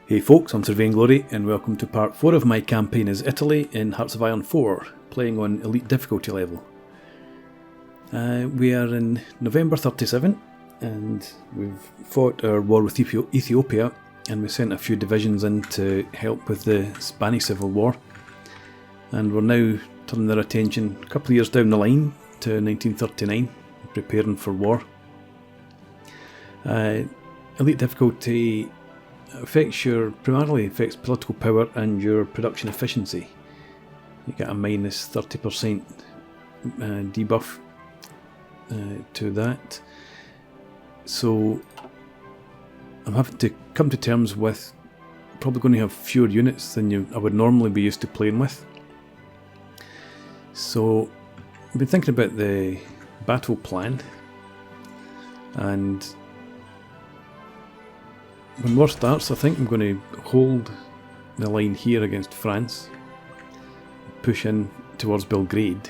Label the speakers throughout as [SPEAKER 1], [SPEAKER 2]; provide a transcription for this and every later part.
[SPEAKER 1] Hey folks, I'm Sir Vainglory and welcome to part 4 of my campaign as Italy in Hearts of Iron 4, playing on elite difficulty level. We are in November 37 and we've fought our war with Ethiopia, and we sent a few divisions in to help with the Spanish Civil War, and we're now turning our attention a couple of years down the line to 1939, preparing for war. Elite difficulty primarily affects political power and your production efficiency. You get a minus 30% debuff to that. So I'm having to come to terms with probably going to have fewer units than I would normally be used to playing with. So I've been thinking about the battle plan, and when war starts, I think I'm going to hold the line here against France, push in towards Belgrade,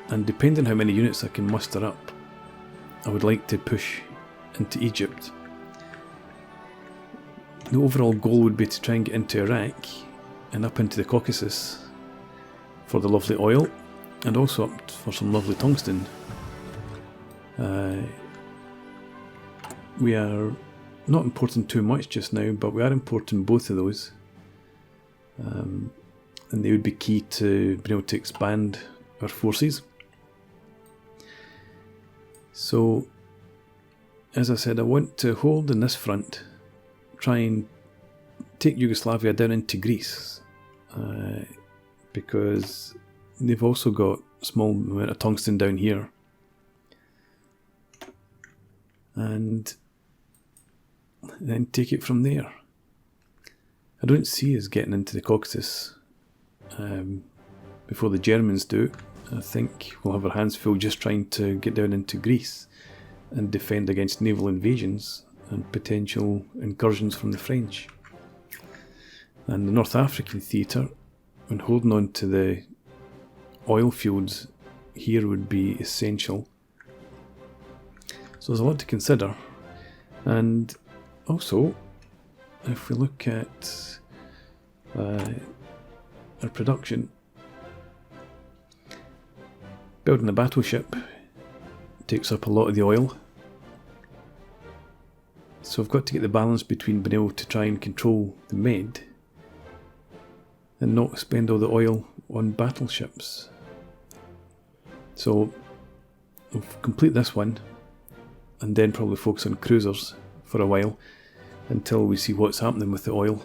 [SPEAKER 1] and depending on how many units I can muster up, I would like to push into Egypt. The overall goal would be to try and get into Iraq and up into the Caucasus for the lovely oil, and also up for some lovely tungsten. We are not importing too much just now, but we are importing both of those, and they would be key to being able to expand our forces. So, as I said, I want to hold in this front, try and take Yugoslavia down into Greece, because they've also got a small amount of tungsten down here, and then take it from there. I don't see us getting into the Caucasus before the Germans do. I think we'll have our hands full just trying to get down into Greece and defend against naval invasions and potential incursions from the French. And the North African theatre, when holding on to the oil fields here, would be essential. So there's a lot to consider. And also, if we look at our production, building a battleship takes up a lot of the oil. So I've got to get the balance between being able to try and control the Med and not spend all the oil on battleships. So I'll complete this one and then probably focus on cruisers for a while until we see what's happening with the oil.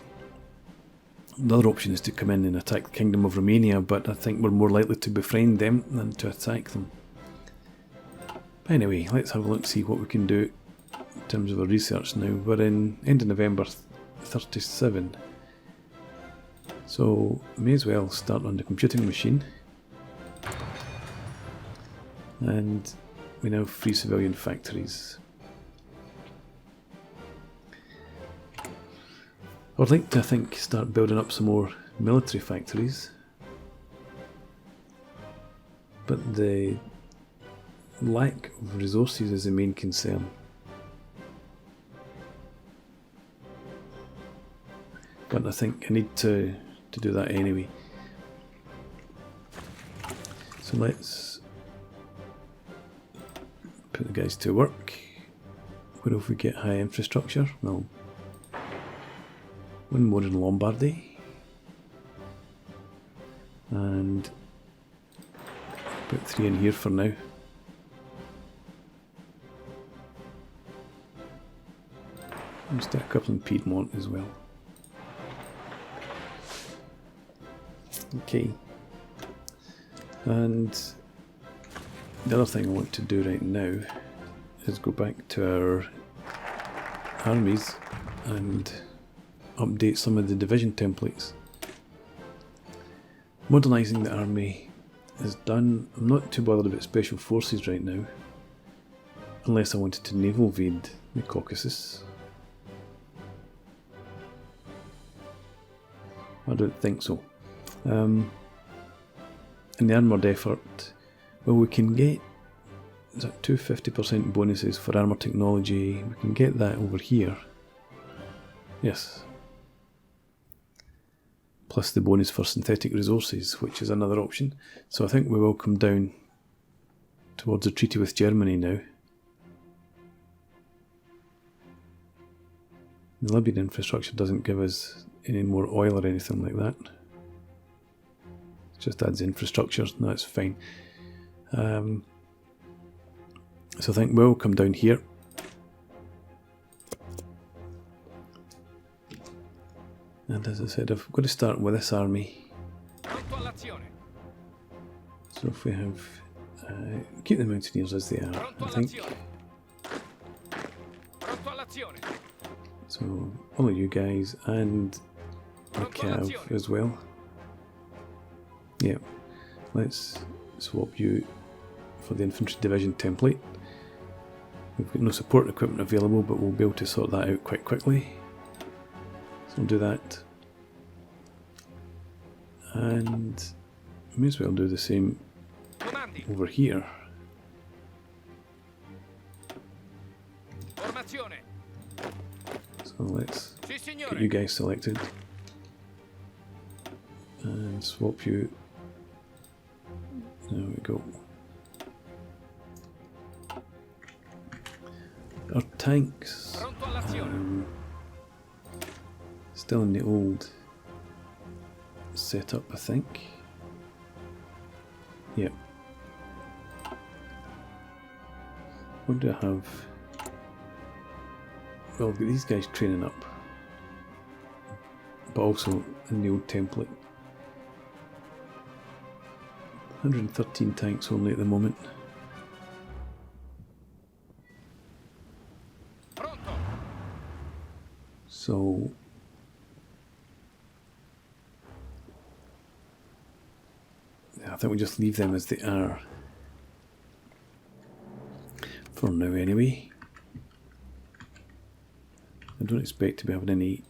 [SPEAKER 1] The other option is to come in and attack the Kingdom of Romania, but I think we're more likely to befriend them than to attack them. But anyway, let's have a look, see what we can do in terms of our research now. We're in end of November 37, so may as well start on the computing machine. And we now have 3 civilian factories. I'd like to, start building up some more military factories, but the lack of resources is the main concern. But I think I need to do that anyway. So let's put the guys to work. Where if we get high infrastructure? Well, one more in Lombardy, and put 3 in here for now. I'll stick a couple in Piedmont as well. Okay, and the other thing I want to do right now is go back to our armies and update some of the division templates. Modernising the army is done. I'm not too bothered about special forces right now, unless I wanted to naval invade the Caucasus. I don't think so. In the armoured effort, well, we can get 250% bonuses for armour technology. We can get that over here. Yes. Plus the bonus for synthetic resources, which is another option. So I think we will come down towards a treaty with Germany now. The Libyan infrastructure doesn't give us any more oil or anything like that. It just adds infrastructure, and that's fine. So I think we'll come down here. And as I said, I've got to start with this army. So if we have... keep the mountaineers as they are, I think. So all of you guys and the cav as well. Yeah, let's swap you for the infantry division template. We've got no support equipment available, but we'll be able to sort that out quite quickly. So we'll do that. And we may as well do the same over here. So let's get you guys selected and swap you. There we go. Our tanks still in the old setup, I think. Yep. What do I have? Well, I've got these guys training up, but also in the old template. 113 tanks only at the moment. So yeah, I think we just leave them as they are for now anyway. I don't expect to be having any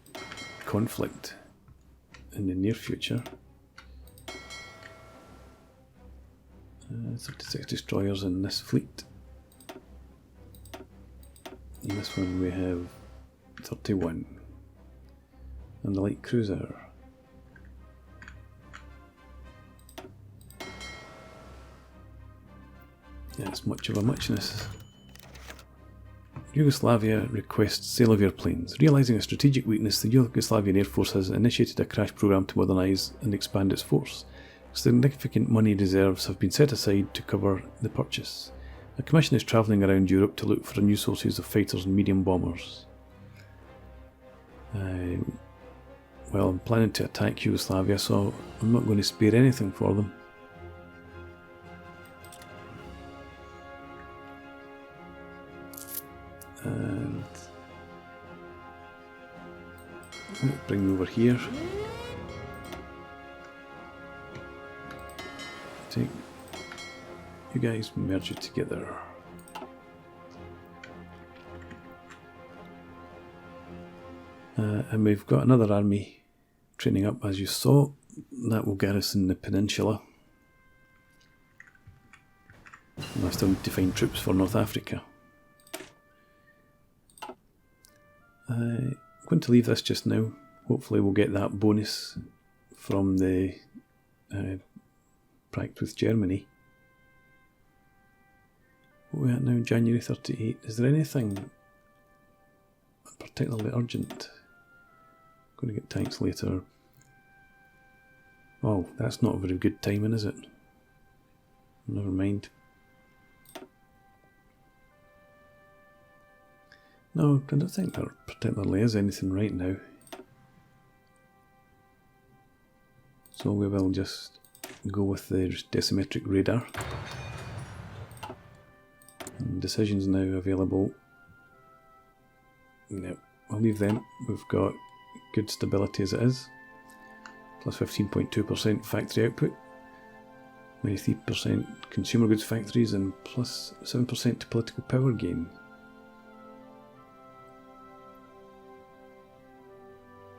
[SPEAKER 1] conflict in the near future. 36 destroyers in this fleet. In this one we have 31. And the light cruiser. Yeah, it's much of a muchness. Yugoslavia requests sale of airplanes. Realising a strategic weakness, the Yugoslavian Air Force has initiated a crash programme to modernise and expand its force. Significant money reserves have been set aside to cover the purchase. A commission is travelling around Europe to look for new sources of fighters and medium bombers. Well, I'm planning to attack Yugoslavia, so I'm not going to spare anything for them. And let's bring you over here. Take you guys, merge it together. And we've got another army training up, as you saw. That will garrison the peninsula. And I still need to find troops for North Africa. I'm going to leave this just now. Hopefully we'll get that bonus from the pact with Germany. What are we at now? January 38. Is there anything particularly urgent? I'm going to get tanks later. Oh, that's not a very good timing, is it? Never mind. No, I don't think there particularly is anything right now. So we will just go with the decimetric radar. And decisions now available. No, I'll leave them. We've got good stability as it is. Plus 15.2% factory output. 93% consumer goods factories and plus 7% to political power gain.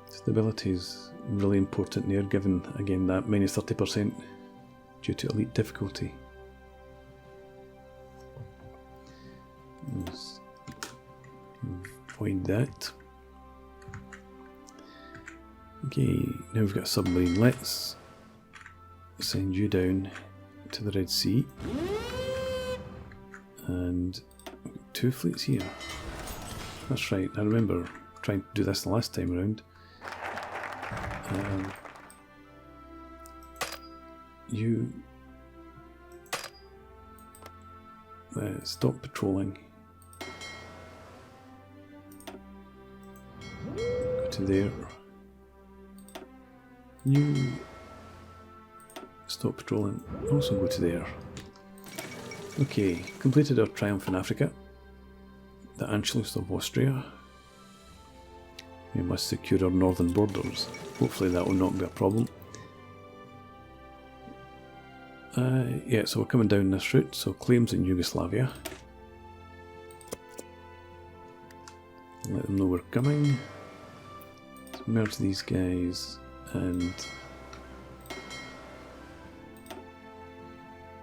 [SPEAKER 1] Stability is really important there, given again that minus 30% due to elite difficulty. Let's avoid that. Okay, now we've got a submarine. Let's send you down to the Red Sea. And 2 fleets here. That's right, I remember trying to do this the last time around. You stop patrolling. Go to there. You stop patrolling. Also go to there. Okay, completed our triumph in Africa. The Anschluss of Austria. We must secure our northern borders. Hopefully that will not be a problem. Yeah, so we're coming down this route, so claims in Yugoslavia. Let them know we're coming. Let's merge these guys and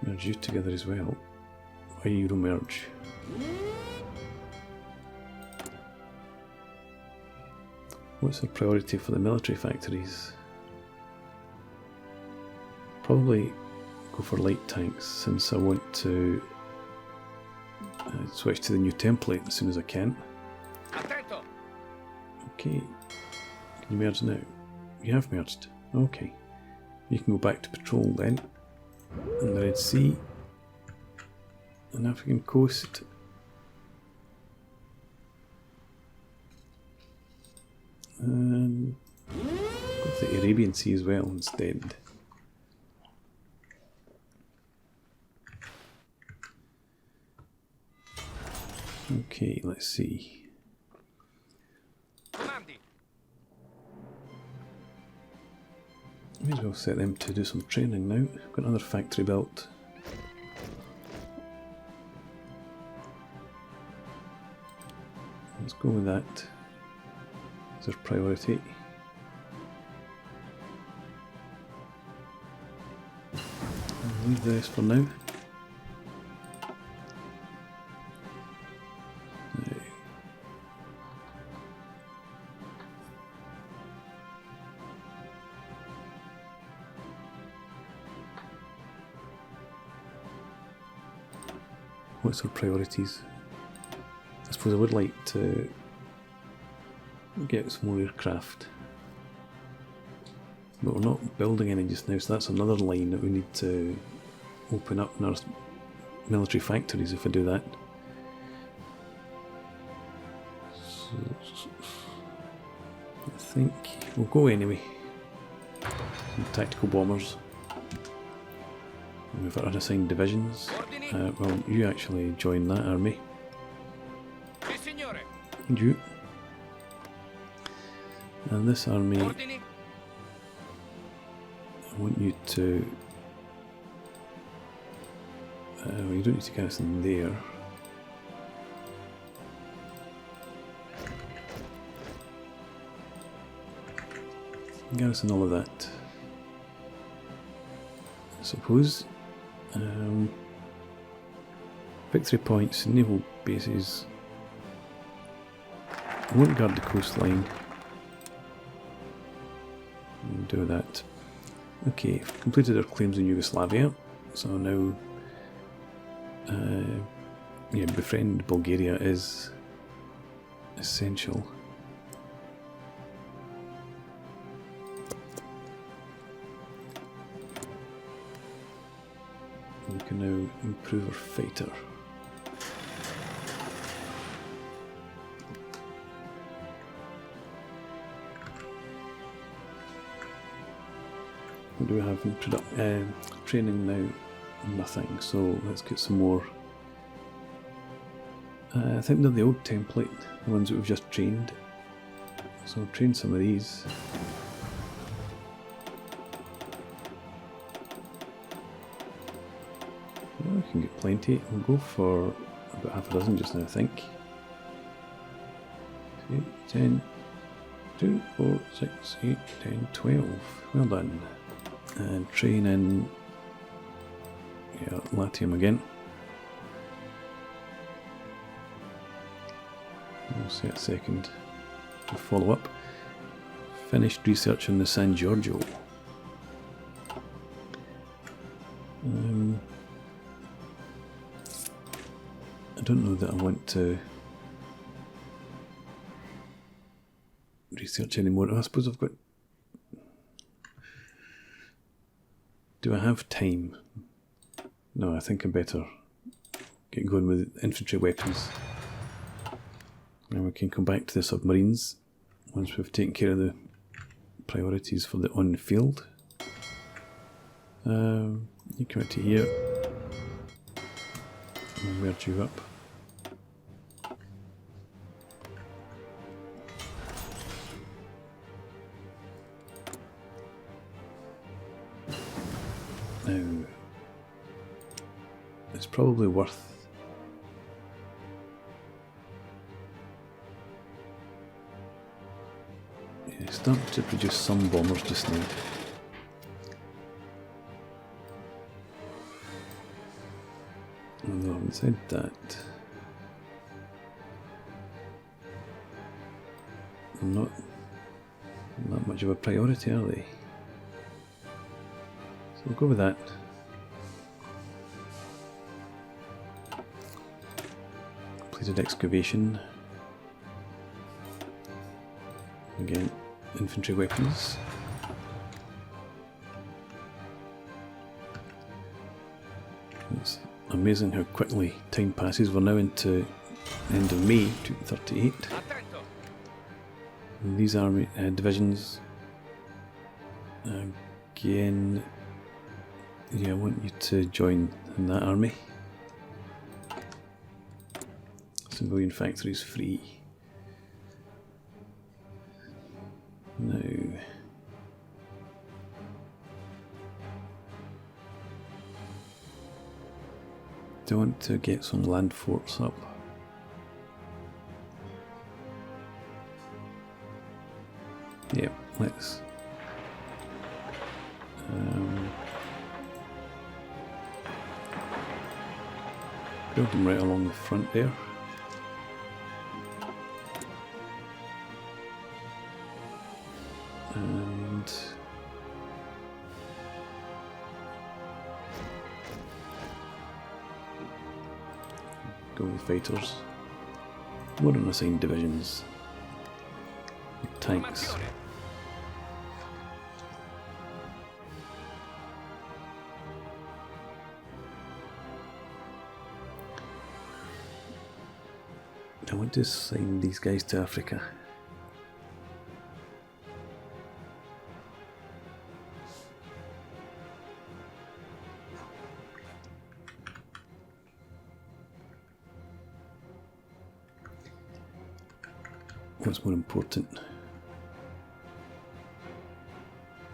[SPEAKER 1] merge you together as well. Why Euro merge? What's our priority for the military factories? Probably go for light tanks, since I want to switch to the new template as soon as I can. Okay, can you merge now? You have merged. Okay, you can go back to patrol then on the Red Sea and African coast. And go to the Arabian Sea as well instead. Okay, let's see. May as well set them to do some training now. Got another factory built. Let's go with that as our priority. I'll leave this for now. What's our priorities? I suppose I would like to get some more aircraft, but we're not building any just now, so that's another line that we need to open up in our military factories if I do that. So, I think we'll go anyway. Some tactical bombers. We've got unassigned divisions. Well, you actually join that army. And you. And this army, I want you to... well, you don't need to garrison there. Garrison all of that, I suppose. Victory points, naval bases. I won't guard the coastline. We'll do that. Okay, completed our claims in Yugoslavia, so now yeah, befriend Bulgaria is essential. We can now improve our fighter. What do we have in training now? Nothing, so let's get some more. I think they're the old template, the ones that we've just trained. So I'll train some of these. Well, I can get plenty. We'll go for about half a dozen just now, I think. 8, 10, 2, 4, 6, 8, 10, 12. Well done. And train in, yeah, Latium again. We'll set a second to follow up. Finished research on the San Giorgio. I don't know that I want to research anymore. I suppose I've got... Do I have time? No, I think I better get going with infantry weapons. And we can come back to the submarines once we've taken care of the priorities for the on-field. You come out to here. I'll merge you up. Now, it's probably worth starting to produce some bombers just now. Although having said that, I'm not much of a priority, are they? So we'll go with that. Completed excavation. Again, infantry weapons. It's amazing how quickly time passes. We're now into end of May 2038. And these army divisions, again, yeah, I want you to join in that army. Civilian factories free. Now, do I want to get some land forts up? Yeah, let's build them right along the front there. And go with fighters. More unassigned divisions. Tanks. I want to send these guys to Africa. What's more important?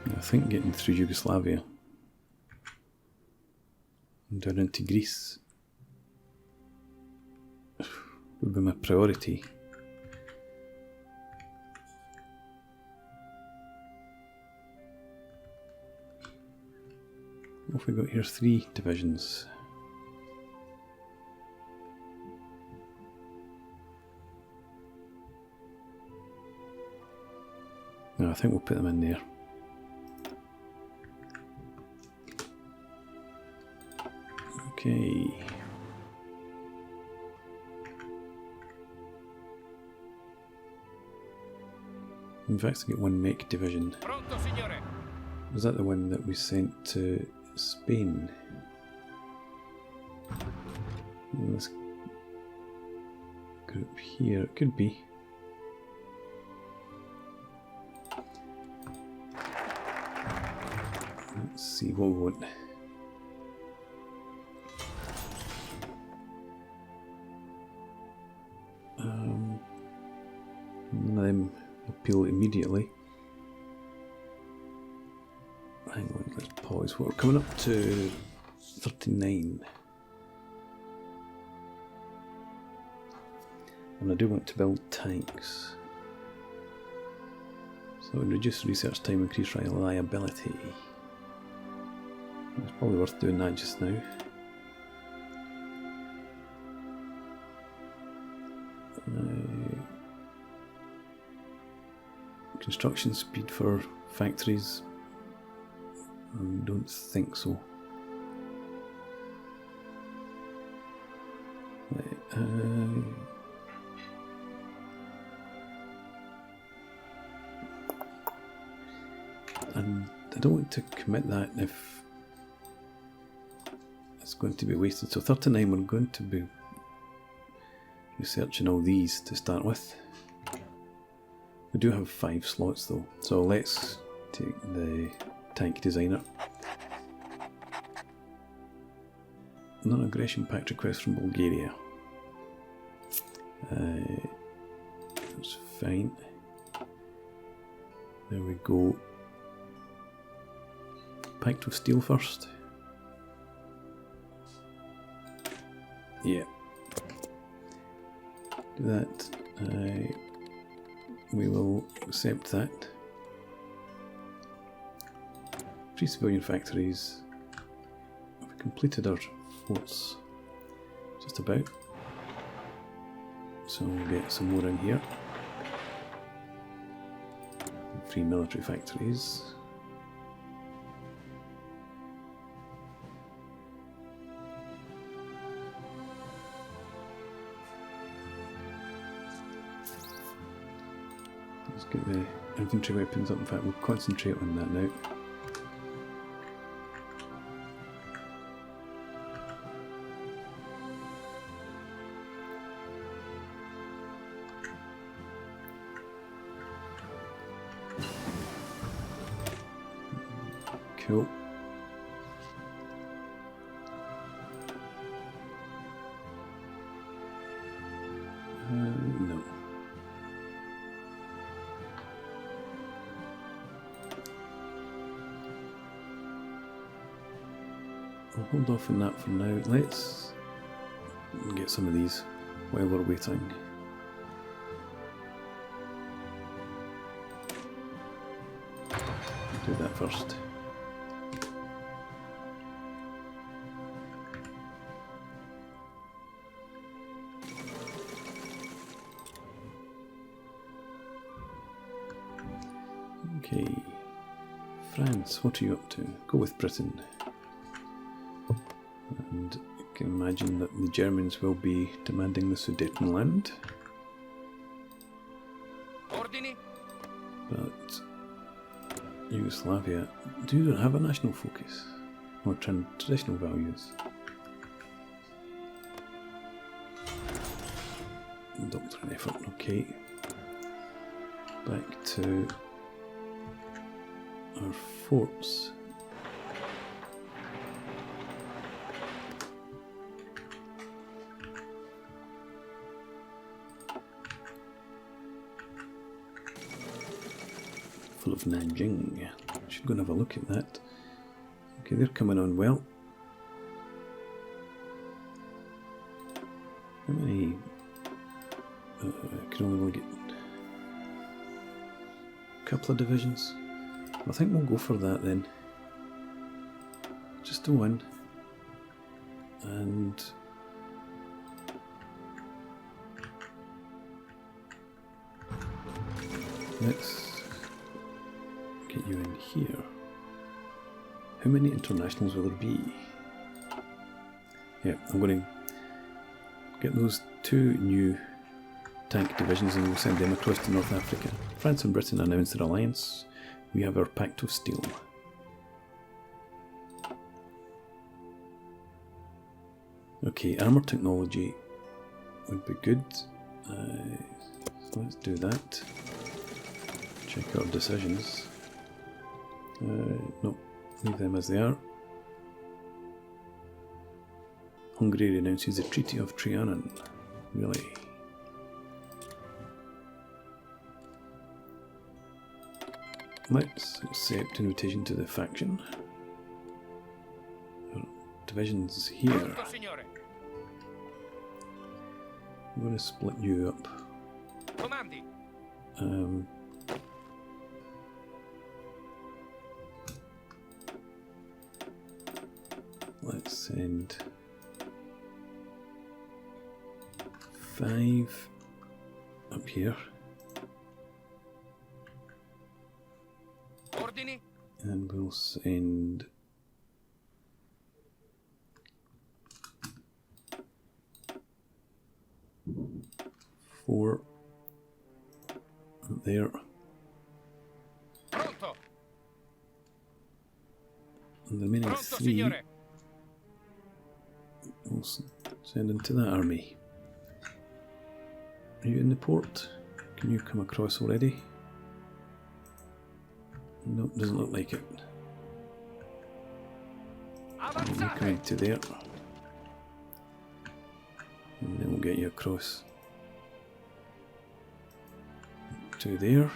[SPEAKER 1] I think getting through Yugoslavia and down into Greece would be my priority. What have we got here? 3 divisions. No, I think we'll put them in there. Okay. In fact, I get 1 mech division. Was that the one that we sent to Spain? This group here, it could be. Let's see what we want. None of them appeal immediately. Hang on, let's pause. We're coming up to 39. And I do want to build tanks. So reduce research time, increase reliability. It's probably worth doing that just now. construction speed for factories? I don't think so. And I don't want to commit that if it's going to be wasted. So 39, we're going to be researching all these to start with. We do have 5 slots though, so let's take the tank designer. Non-aggression pact request from Bulgaria. That's fine. There we go. Pact of steel first. Yeah. Do that. We will accept that. Free civilian factories. We've completed our forts. Just about. So we'll get some more in here. Free military factories. Let's get the infantry weapons up. In fact, we'll concentrate on that now. Cool. No. I'll hold off on that for now. Let's get some of these while we're waiting. Do that first. Okay, France, what are you up to? Go with Britain. And you can imagine that the Germans will be demanding the Sudetenland. But Yugoslavia do have a national focus, or traditional values. Doctrine effort, okay. Back to our forts. Full of Nanjing. Should go and have a look at that. Okay, they're coming on well. How many? I can only get a couple of divisions. I think we'll go for that then. Just the one. And let's get you in here. How many internationals will there be? Yeah, I'm going to get those 2 new tank divisions and we'll send them across to North Africa. France and Britain announced their alliance. We have our Pact of Steel. Okay, armour technology would be good. So let's do that. Check our decisions. No, leave them as they are. Hungary announces the Treaty of Trianon. Really? Let's accept invitation to the faction. Our divisions here. I'm going to split you up. Let's send 5 up here. And we'll send four there. And the remaining three we'll send into that army. Are you in the port? Can you come across already? No, doesn't look like it. You come into there. And then we'll get you across to there.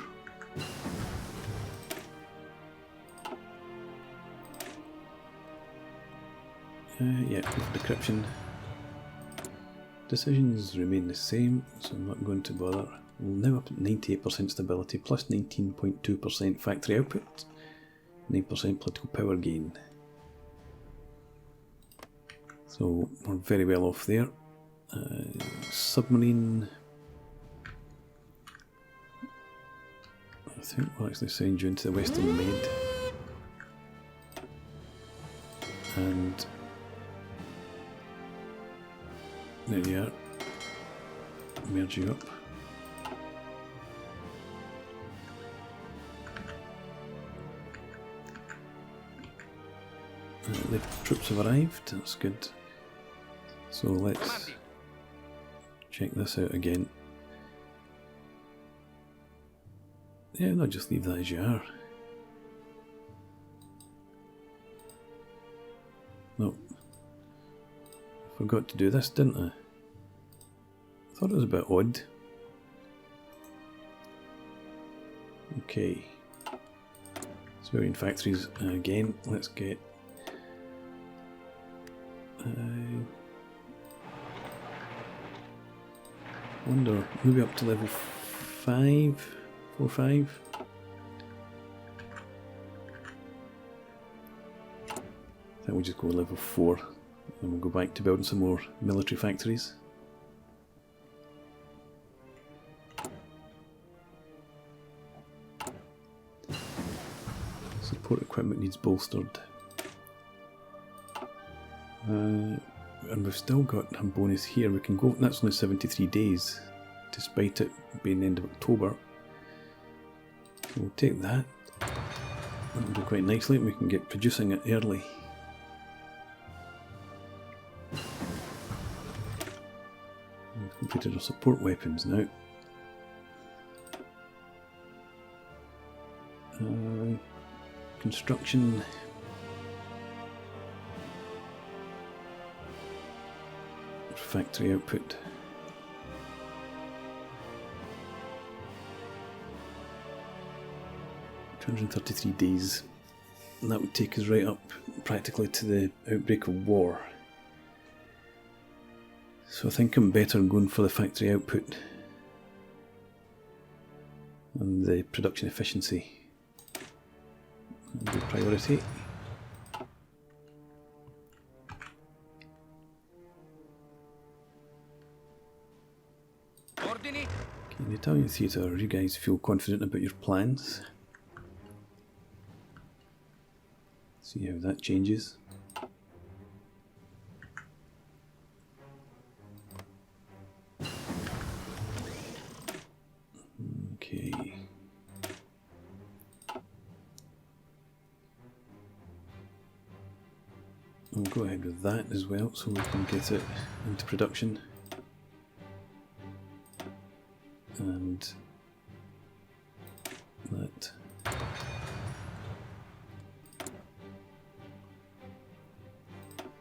[SPEAKER 1] Yeah, decryption. Decisions remain the same, so I'm not going to bother. We're now up at 98% stability, plus 19.2% factory output, 9% political power gain. So we're very well off there. Submarine. I think we'll actually send you into the Western Med. And there you are. Merge you up. The troops have arrived, that's good. So let's check this out again. Yeah, no, just leave that as you are. No. Forgot to do this, didn't I? Thought it was a bit odd. Okay. Civilian factories again. Let's get wonder, maybe up to level 5, 4, 5. I think we'll just go level 4 and we'll go back to building some more military factories. Support equipment needs bolstered. And we've still got a bonus here. We can go, that's only 73 days, despite it being the end of October. So we'll take that. That'll do quite nicely, and we can get producing it early. We've completed our support weapons now. Construction. Factory output. 233 days. And that would take us right up practically to the outbreak of war. So I think I'm better going for the factory output and the production efficiency. That'll be priority. In the Italian theatre, you guys feel confident about your plans? See how that changes. Okay. We'll go ahead with that as well, so we can get it into production. And that.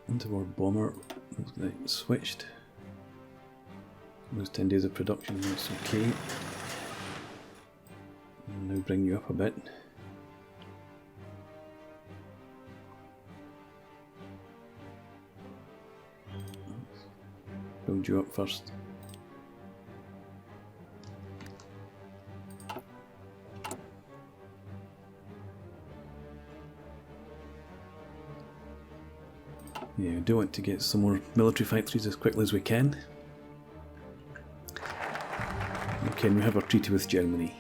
[SPEAKER 1] Into our bomber. Let's get it switched. Those 10 days of production, that's okay. I'll now bring you up a bit. Build you up first. Yeah, we do want to get some more military factories as quickly as we can. Okay, we have our treaty with Germany.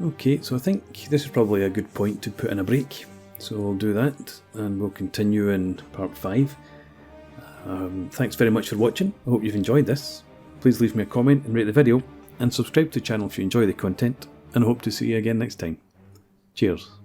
[SPEAKER 1] Okay, so I think this is probably a good point to put in a break. So we'll do that and we'll continue in part 5. Thanks very much for watching. I hope you've enjoyed this. Please leave me a comment and rate the video, and subscribe to the channel if you enjoy the content, and I hope to see you again next time. Cheers.